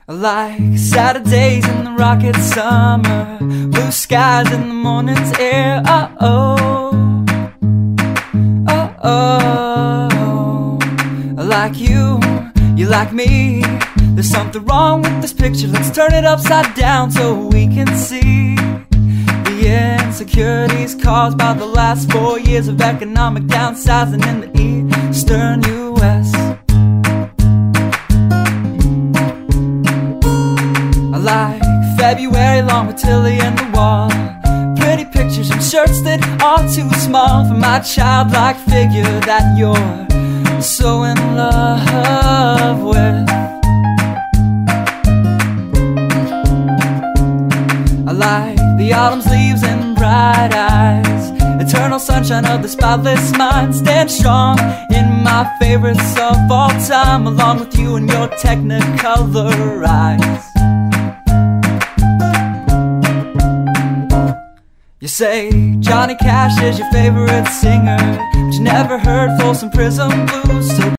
Like Saturdays in the rocket summer, blue skies in the morning's air. Oh, oh, oh, oh. Like you like me. There's something wrong with this picture. Let's turn it upside down so we can see the insecurities caused by the last 4 years of economic downsizing in the eastern U.S. Like February long with Tilly and the wall, pretty pictures and shirts that are too small for my childlike figure that you're so in love with. I like the autumn's leaves and bright eyes, eternal sunshine of the spotless mind. Stand strong in my favorites of all time, along with you and your technicolor eyes. You say Johnny Cash is your favorite singer, but you never heard Folsom Prison Blues. So